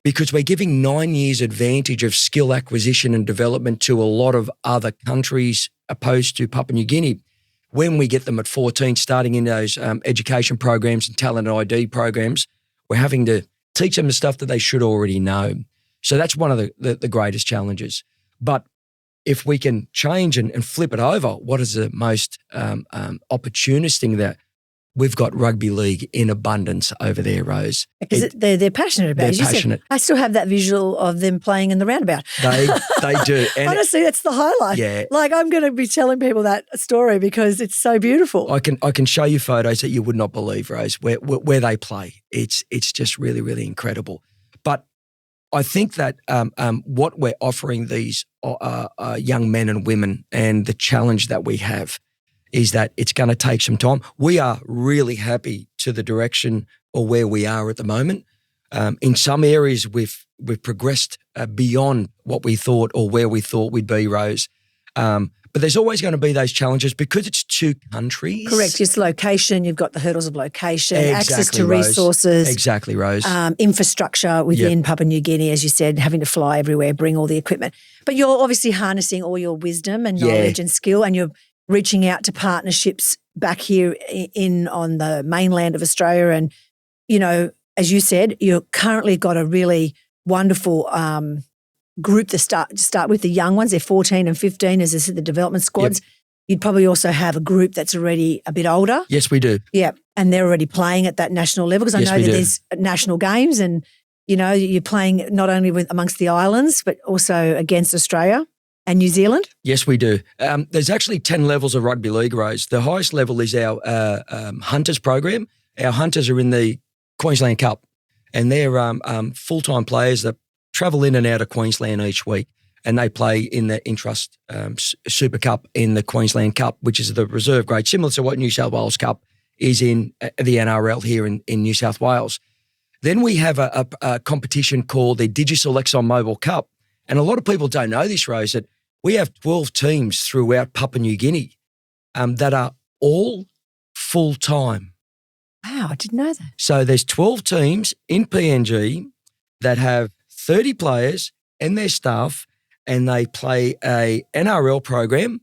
because we're giving 9 years advantage of skill acquisition and development to a lot of other countries opposed to Papua New Guinea. When we get them at 14, starting in those education programs and talent ID programs, we're having to teach them the stuff that they should already know. So that's one of the greatest challenges. But if we can change and flip it over, what is the most opportunist thing that we've got rugby league in abundance over there, Rose? Because they're passionate about it. They're passionate. I still have that visual of them playing in the roundabout. They do. And honestly, that's the highlight. Yeah. Like I'm going to be telling people that story because it's so beautiful. I can show you photos that you would not believe, Rose, where they play. It's just really, really incredible. But I think that what we're offering these young men and women and the challenge that we have is that it's going to take some time. We are really happy to the direction or where we are at the moment. In some areas, we've progressed beyond what we thought or where we thought we'd be, Rose. But there's always going to be those challenges because it's 2 countries. Correct. It's location. You've got the hurdles of location, access to Rose. resources. Exactly, Rose. Infrastructure within Papua New Guinea, as you said, having to fly everywhere, bring all the equipment. But you're obviously harnessing all your wisdom and knowledge and skill, and you're reaching out to partnerships back here on the mainland of Australia. And, you know, as you said, you've currently got a really wonderful group to start with, the young ones. They're 14 and 15, as I said, the development squads. Yep. You'd probably also have a group that's already a bit older. Yes, we do. Yeah, and they're already playing at that national level because I know that there's national games and, you know, you're playing not only amongst the islands but also against Australia and New Zealand. Yes, we do. There's actually 10 levels of rugby league, Rose. The highest level is our Hunters program. Our Hunters are in the Queensland Cup and they're full-time players that travel in and out of Queensland each week, and they play in the Intrust Super Cup in the Queensland Cup, which is the reserve grade, similar to what New South Wales Cup is in the NRL here in New South Wales. Then we have a competition called the Digicel ExxonMobil Cup, and a lot of people don't know this, Rose, that we have 12 teams throughout Papua New Guinea that are all full-time. Wow, I didn't know that. So there's 12 teams in PNG that have 30 players and their staff, and they play a NRL program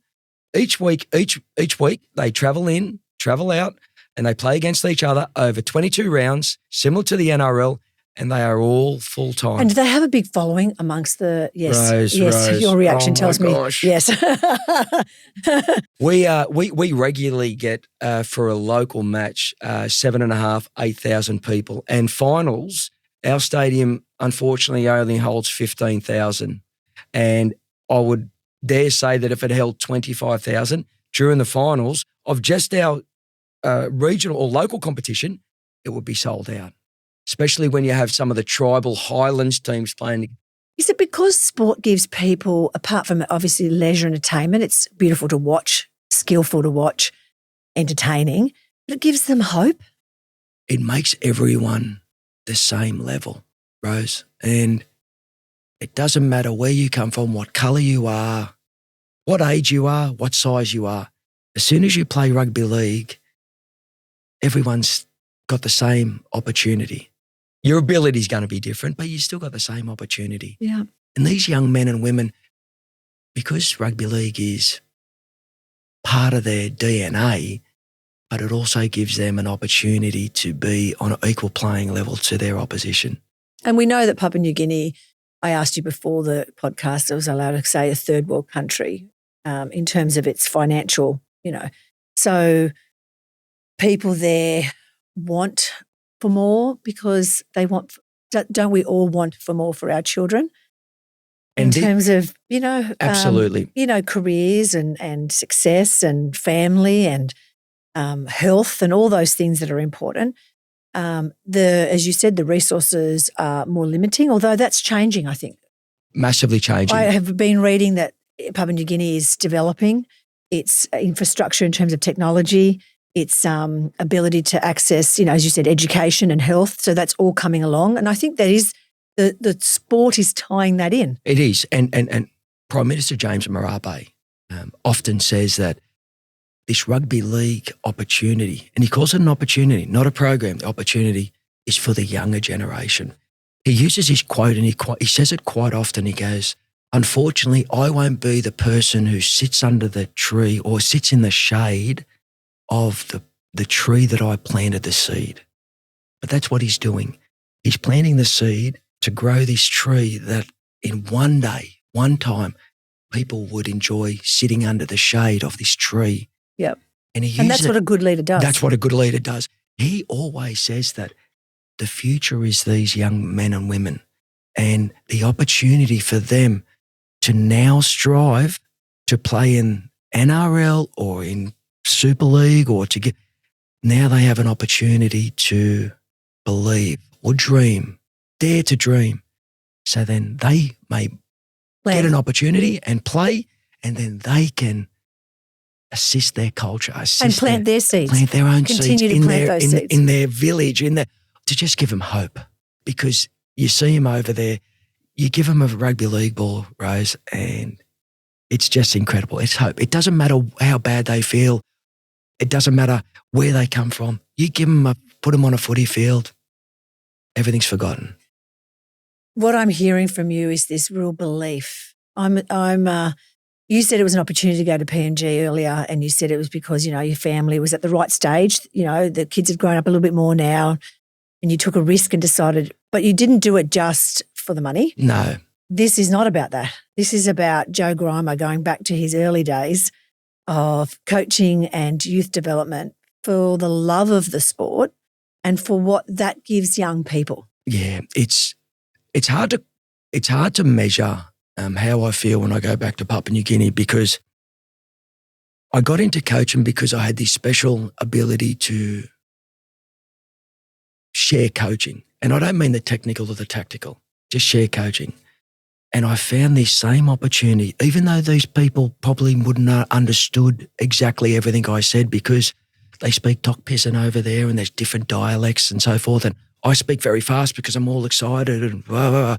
each week. Each week they travel in, travel out, and they play against each other over 22 rounds, similar to the NRL, and they are all full time. And do they have a big following amongst the Rose, your reaction tells me yes. We regularly get for a local match 7,500, 8,000 people, and finals. Our stadium, unfortunately, only holds 15,000. And I would dare say that if it held 25,000 during the finals of just our regional or local competition, it would be sold out, especially when you have some of the tribal highlands teams playing. Is it because sport gives people, apart from obviously leisure and entertainment, it's beautiful to watch, skillful to watch, entertaining, but it gives them hope? It makes everyone the same level, Rose. And it doesn't matter where you come from, what colour you are, what age you are, what size you are. As soon as you play rugby league, everyone's got the same opportunity. Your ability is going to be different, but you still got the same opportunity. Yeah. And these young men and women, because rugby league is part of their DNA, but it also gives them an opportunity to be on an equal playing level to their opposition. And we know that Papua New Guinea, I asked you before the podcast, I was allowed to say a third world country in terms of its financial, So people there want for more because they want, don't we all want for more for our children? In terms of, absolutely, careers and success and family and health and all those things that are important. As you said, the resources are more limiting, although that's changing, I think. Massively changing. I have been reading that Papua New Guinea is developing its infrastructure in terms of technology, its ability to access, as you said, education and health. So that's all coming along. And I think that is the sport is tying that in. It is. And Prime Minister James Marape often says that this rugby league opportunity, and he calls it an opportunity, not a program, the opportunity is for the younger generation. He uses his quote and he says it quite often. He goes, unfortunately, I won't be the person who sits under the tree or sits in the shade of the tree that I planted the seed. But that's what he's doing. He's planting the seed to grow this tree that in one day, one time, people would enjoy sitting under the shade of this tree. Yep. And that's what a good leader does. That's what a good leader does. He always says that the future is these young men and women and the opportunity for them to now strive to play in NRL or in Super League or to get, now they have an opportunity to believe or dream, dare to dream. So then they may get an opportunity and play, and then they can assist their culture, and plant their seeds, plant their own Continue seeds to plant those seeds in their village, to just give them hope. Because you see them over there, you give them a rugby league ball, Rose, and it's just incredible. It's hope. It doesn't matter how bad they feel. It doesn't matter where they come from. You give them put them on a footy field, everything's forgotten. What I'm hearing from you is this real belief. You said it was an opportunity to go to PNG earlier, and you said it was because, your family was at the right stage. The kids had grown up a little bit more now, and you took a risk and decided, but you didn't do it just for the money. No. This is not about that. This is about Joe Grima going back to his early days of coaching and youth development for the love of the sport and for what that gives young people. Yeah, it's hard to measure how I feel when I go back to Papua New Guinea, because I got into coaching because I had this special ability to share coaching. And I don't mean the technical or the tactical, just share coaching. And I found this same opportunity, even though these people probably wouldn't have understood exactly everything I said, because they speak Tok Pisin over there and there's different dialects and so forth. And I speak very fast because I'm all excited and blah, blah, blah.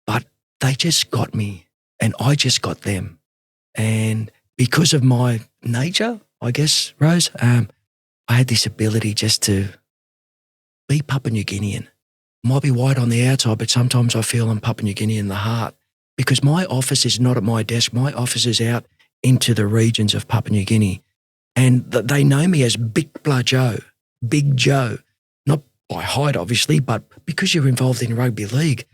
But they just got me and I just got them. And because of my nature, I guess, Rose, I had this ability just to be Papua New Guinean. Might be white on the outside, but sometimes I feel I'm Papua New Guinea in the heart, because my office is not at my desk. My office is out into the regions of Papua New Guinea. And they know me as Big Joe, not by height, obviously, but because you're involved in rugby league,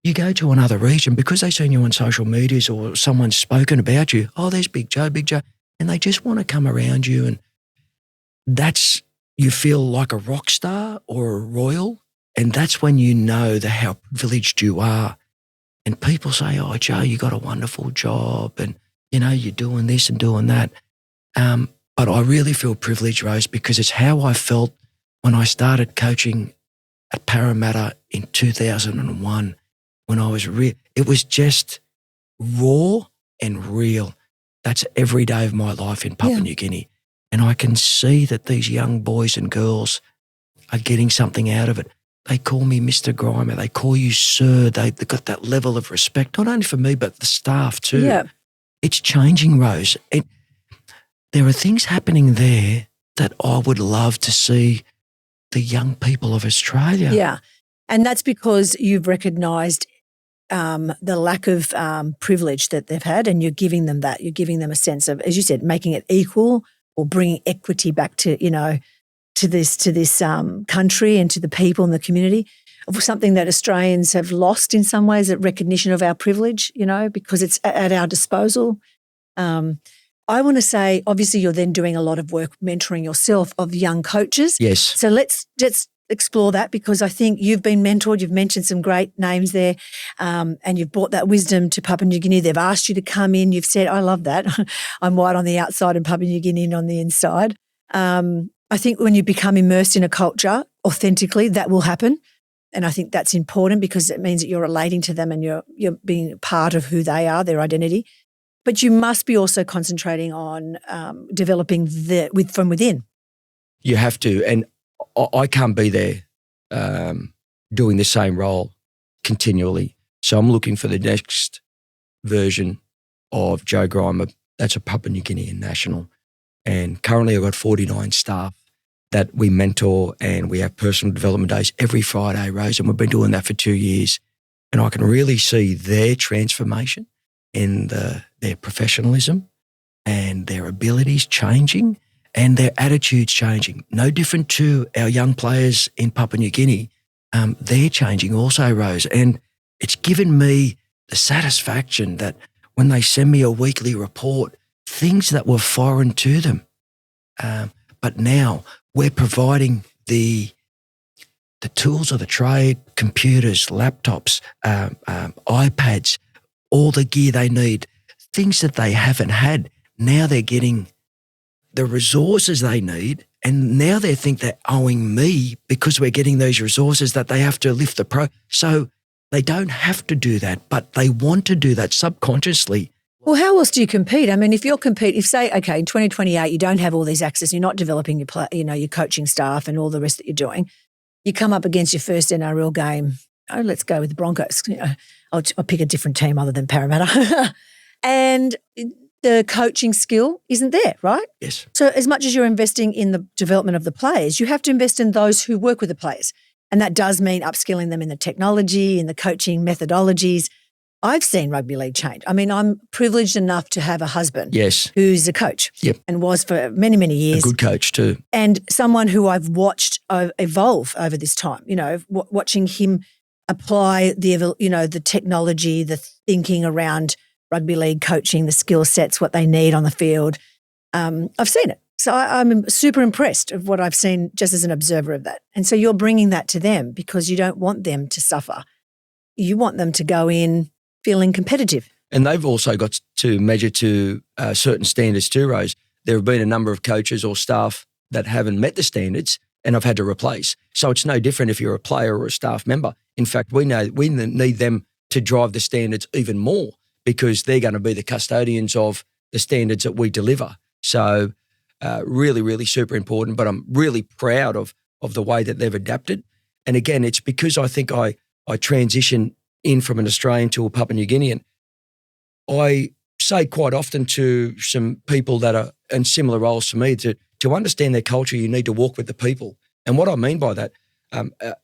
you go to another region because they've seen you on social medias or someone's spoken about you. Oh, there's Big Joe. And they just want to come around you. And you feel like a rock star or a royal. And that's when you know how privileged you are. And people say, oh, Joe, you got a wonderful job and, you're doing this and doing that. But I really feel privileged, Rose, because it's how I felt when I started coaching at Parramatta in 2001, when I was it was just raw and real. That's every day of my life in Papua New Guinea. And I can see that these young boys and girls are getting something out of it. they call me Mr. Grima. They call you sir. They've got that level of respect, not only for me, but the staff too. Yeah. It's changing, Rose. There are things happening there that I would love to see the young people of Australia. Yeah. And that's because you've recognised the lack of privilege that they've had, and you're giving them that. You're giving them a sense of, as you said, making it equal or bringing equity back to, to this country and to the people and the community. Something that Australians have lost in some ways, that recognition of our privilege, because it's at our disposal. I want to say, obviously, you're then doing a lot of work mentoring yourself of young coaches. Yes. So let's explore that, because I think you've been mentored. You've mentioned some great names there, and you've brought that wisdom to Papua New Guinea. They've asked you to come in. You've said, I love that. I'm white on the outside and Papua New Guinea on the inside. I think when you become immersed in a culture authentically, that will happen. And I think that's important, because it means that you're relating to them and you're being part of who they are, their identity. But you must be also concentrating on developing from within. You have to. And I can't be there doing the same role continually. So I'm looking for the next version of Joe Grima. That's a Papua New Guinean national. And currently I've got 49 staff that we mentor, and we have personal development days every Friday, Rose, and we've been doing that for 2 years. And I can really see their transformation in their professionalism and their abilities changing and their attitudes changing. No different to our young players in Papua New Guinea. They're changing also, Rose. And it's given me the satisfaction that when they send me a weekly report, things that were foreign to them, but now we're providing the tools of the trade, computers, laptops, iPads, all the gear they need, things that they haven't had. Now they're getting the resources they need, and now they think they're owing me because we're getting those resources, that they have to lift the pro. So they don't have to do that, but they want to do that subconsciously. Well, how else do you compete? I mean, if say, okay, in 2028, you don't have all these access, you're not developing your coaching staff and all the rest that you're doing, you come up against your first NRL game. Oh, let's go with the Broncos. I'll pick a different team other than Parramatta. And the coaching skill isn't there, right? Yes. So as much as you're investing in the development of the players, you have to invest in those who work with the players. And that does mean upskilling them in the technology, in the coaching methodologies. I've seen rugby league change. I mean, I'm privileged enough to have a husband who's a coach and was for many, many years. A good coach too. And someone who I've watched evolve over this time, watching him apply the technology, the thinking around rugby league coaching, the skill sets, what they need on the field. I've seen it. So I'm super impressed of what I've seen just as an observer of that. And so you're bringing that to them because you don't want them to suffer. You want them to go in feeling competitive. And they've also got to measure to certain standards too, Rose. There have been a number of coaches or staff that haven't met the standards and I've had to replace. So it's no different if you're a player or a staff member. In fact, we know we need them to drive the standards even more because they're going to be the custodians of the standards that we deliver. So really, really super important, but I'm really proud of the way that they've adapted. And again, it's because I think I transition in from an Australian to a Papua New Guinean. I say quite often to some people that are in similar roles to me, to understand their culture, you need to walk with the people. And what I mean by that,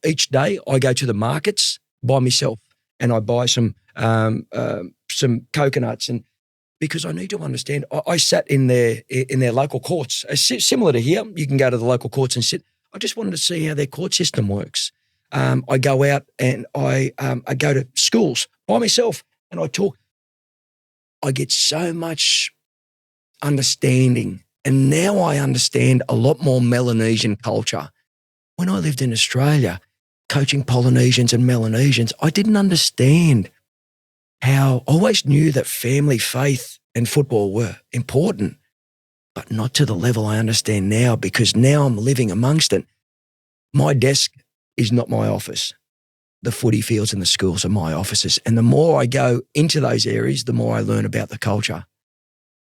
each day I go to the markets by myself and I buy some coconuts, and because I need to understand. I sat in their local courts, similar to here. You can go to the local courts and sit. I just wanted to see how their court system works. I go out and I go to schools by myself and I talk. I get so much understanding, and now I understand a lot more Melanesian culture. When I lived in Australia, coaching Polynesians and Melanesians, I didn't understand how. I always knew that family, faith and football were important, but not to the level I understand now, because now I'm living amongst it. My desk is not my office. The footy fields and the schools are my offices. And the more I go into those areas, the more I learn about the culture.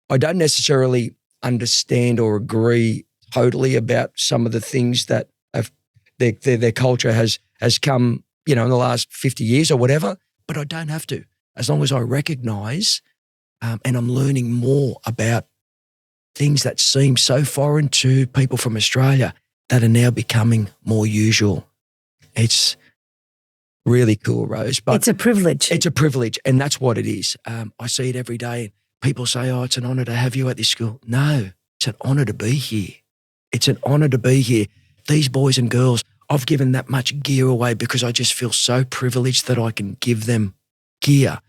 I don't necessarily understand or agree totally about some of the things that their culture has has come, in the last 50 years or whatever, but I don't have to. As long as I recognise and I'm learning more about things that seem so foreign to people from Australia that are now becoming more usual. It's really cool, Rose. But it's a privilege. It's a privilege, and that's what it is. I see it every day. People say, oh, it's an honour to have you at this school. No, it's an honour to be here. It's an honour to be here. These boys and girls, I've given that much gear away because I just feel so privileged that I can give them gear.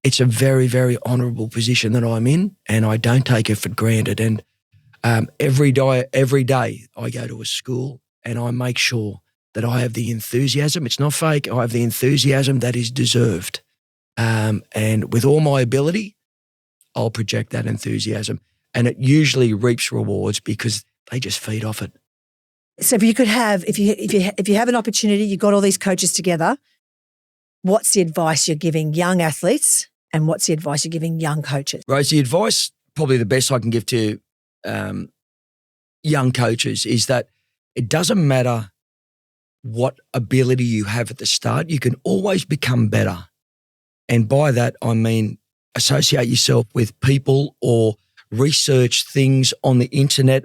It's a very, very honourable position that I'm in, and I don't take it for granted. And every day I go to a school and I make sure that I have the enthusiasm. It's not fake. I have the enthusiasm that is deserved. And with all my ability, I'll project that enthusiasm. And it usually reaps rewards because they just feed off it. So if you could have, if you have an opportunity, you've got all these coaches together, what's the advice you're giving young athletes and what's the advice you're giving young coaches? Rose, the advice, probably the best I can give to young coaches is that it doesn't matter what ability you have at the start, you can always become better. And by that, I mean associate yourself with people or research things on the internet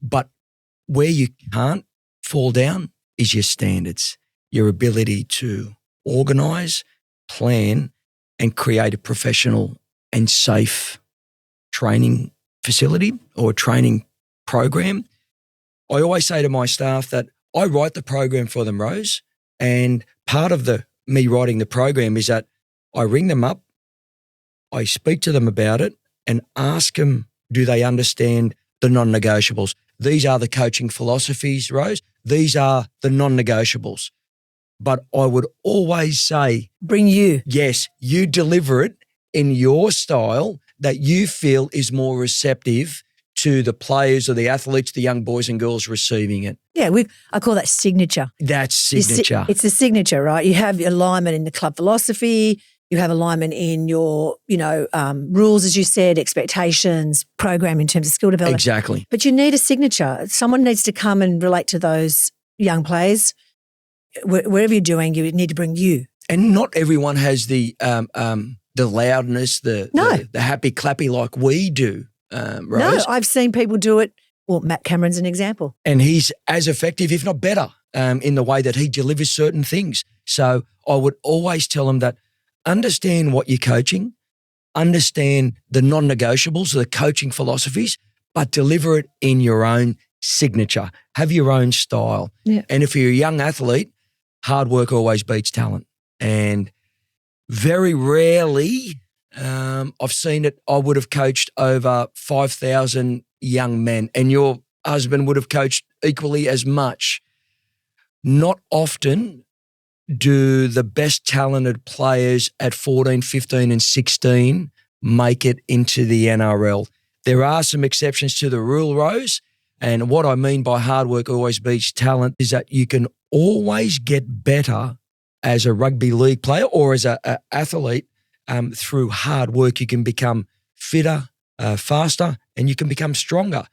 but where you can't fall down is your standards, your ability to organise, plan and create a professional and safe training facility or training program. I always say to my staff that I write the program for them, Rose, and part of me writing the program is that I ring them up, I speak to them about it and ask them, do they understand the non-negotiables? These are the coaching philosophies, Rose. These are the non-negotiables. But I would always say, bring you. Yes, you deliver it in your style that you feel is more receptive to the players or the athletes, the young boys and girls receiving it. Yeah, I call that signature. That's signature. It's the signature, right? You have alignment in the club philosophy, you have alignment in your, rules, as you said, expectations, program in terms of skill development. Exactly. But you need a signature. Someone needs to come and relate to those young players. Wherever you're doing, you need to bring you. And not everyone has the loudness, the happy clappy like we do. Rose. No, I've seen people do it. Well, Matt Cameron's an example. And he's as effective, if not better, in the way that he delivers certain things. So I would always tell them that understand what you're coaching, understand the non-negotiables, the coaching philosophies, but deliver it in your own signature. Have your own style. Yeah. And if you're a young athlete, hard work always beats talent. And very rarely I've seen it. I would have coached over 5,000 young men and your husband would have coached equally as much. Not often do the best talented players at 14, 15 and 16 make it into the NRL. There are some exceptions to the rule, Rose. And what I mean by hard work always beats talent is that you can always get better as a rugby league player or as an athlete. Through hard work, you can become fitter, faster, and you can become stronger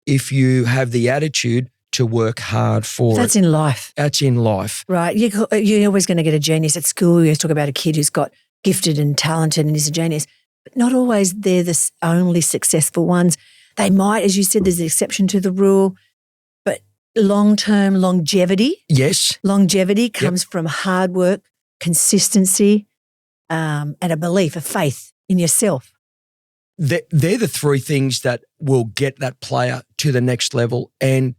if you have the attitude to work hard for That's in life. That's in life. Right. You're always going to get a genius at school. You always talk about a kid who's got gifted and talented and is a genius. But not always they're the only successful ones. They might, as you said, there's an exception to the rule, but long-term longevity. Yes. Longevity comes from hard work, consistency, and a belief, a faith in yourself. They're the three things that will get that player to the next level. And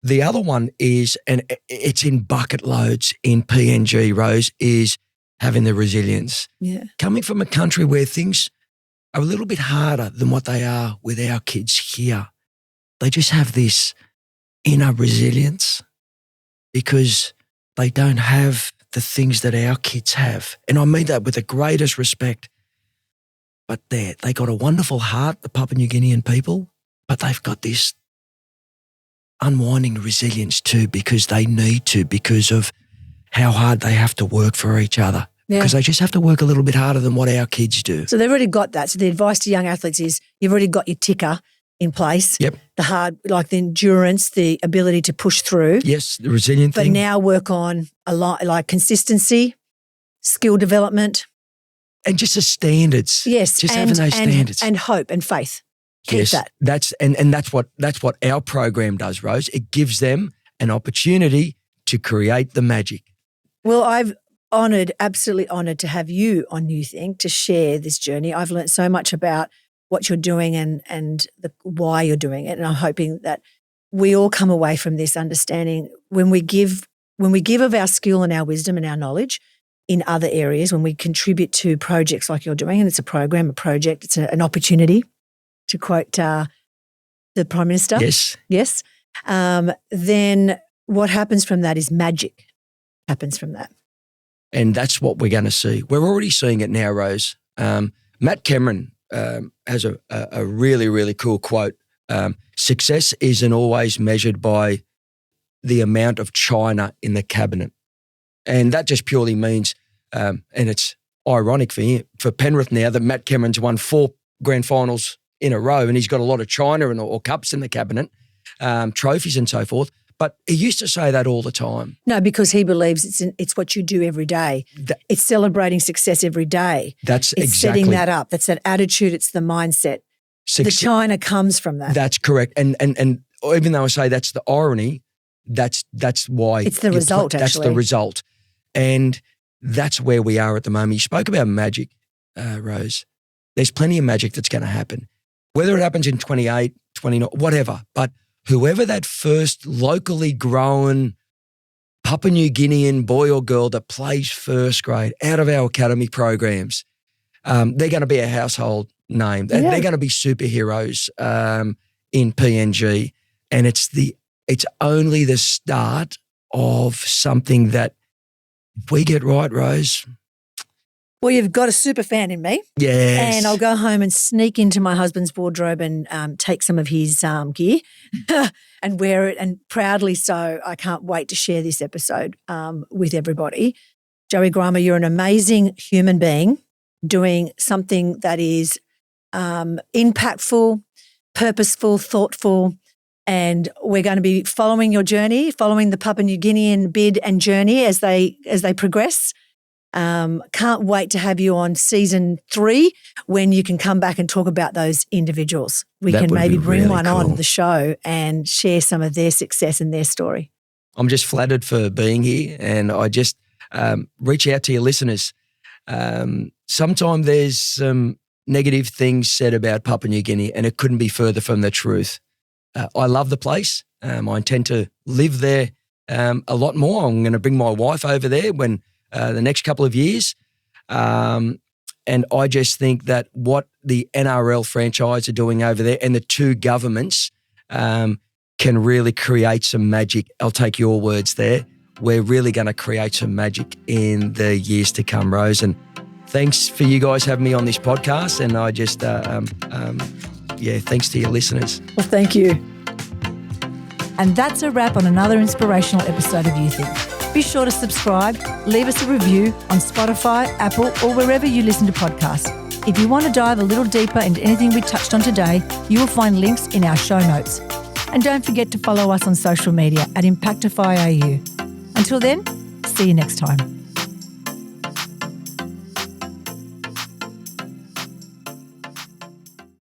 the other one is, and it's in bucket loads in PNG, Rose, is having the resilience. Yeah. Coming from a country where things are a little bit harder than what they are with our kids here, they just have this inner resilience because they don't have the things that our kids have. And I mean that with the greatest respect. But they got a wonderful heart, the Papua New Guinean people, but they've got this unwinding resilience too because they need to, because of how hard they have to work for each other. Yeah. Because they just have to work a little bit harder than what our kids do. So they've already got that. So the advice to young athletes is you've already got your ticker. in place. Yep. The hard, like the endurance, the ability to push through. Yes, the resilient But thing. now work on a lot, like consistency, skill development. And just the standards. Yes. Just having those standards. And hope and faith. Keep Yes, that. That's what our program does, Rose. It gives them an opportunity to create the magic. Well, absolutely honoured to have you on UThink to share this journey. I've learned so much about what you're doing and why you're doing it. And I'm hoping that we all come away from this understanding when we give of our skill and our wisdom and our knowledge in other areas, when we contribute to projects like you're doing, and it's a program, a project, it's an opportunity, to quote the Prime Minister. Yes. Yes. Then what happens from that is magic happens from that. And that's what we're going to see. We're already seeing it now, Rose. Matt Cameron has a really, really cool quote. Success isn't always measured by the amount of china in the cabinet. And that just purely means, and it's ironic for Penrith now that Matt Cameron's won 4 grand finals in a row and he's got a lot of china or cups in the cabinet, trophies and so forth. But he used to say that all the time. No, because he believes it's what you do every day. It's celebrating success every day. It's setting that up. That's that attitude. It's the mindset. The china comes from that. That's correct. And even though I say that's the irony, that's why it's the result. That's the result, and that's where we are at the moment. You spoke about magic, Rose. There's plenty of magic that's going to happen, whether it happens in 28, 29, whatever. But whoever that first locally grown Papua New Guinean boy or girl that plays first grade out of our academy programs, they're going to be a household name. Yeah. They're going to be superheroes in PNG. And it's only the start of something that if we get right, Rose. Well, you've got a super fan in me. Yes. And I'll go home and sneak into my husband's wardrobe and take some of his gear and wear it, and proudly so. I can't wait to share this episode with everybody. Joe Grima, you're an amazing human being doing something that is impactful, purposeful, thoughtful, and we're going to be following your journey, following the Papua New Guinean bid and journey as they progress. Can't wait to have you on season 3 when you can come back and talk about those individuals. We can maybe bring really one on the show and share some of their success and their story. I'm just flattered for being here, and I just reach out to your listeners. Sometimes there's some negative things said about Papua New Guinea, and it couldn't be further from the truth. I love the place. I intend to live there a lot more. I'm going to bring my wife over there when the next couple of years. And I just think that what the NRL franchise are doing over there and the 2 governments can really create some magic. I'll take your words there. We're really going to create some magic in the years to come, Rose. And thanks for you guys having me on this podcast. And I just, thanks to your listeners. Well, thank you. And that's a wrap on another inspirational episode of UThink. Be sure to subscribe, leave us a review on Spotify, Apple, or wherever you listen to podcasts. If you want to dive a little deeper into anything we touched on today, you will find links in our show notes. And don't forget to follow us on social media at Impactify AU. Until then, see you next time.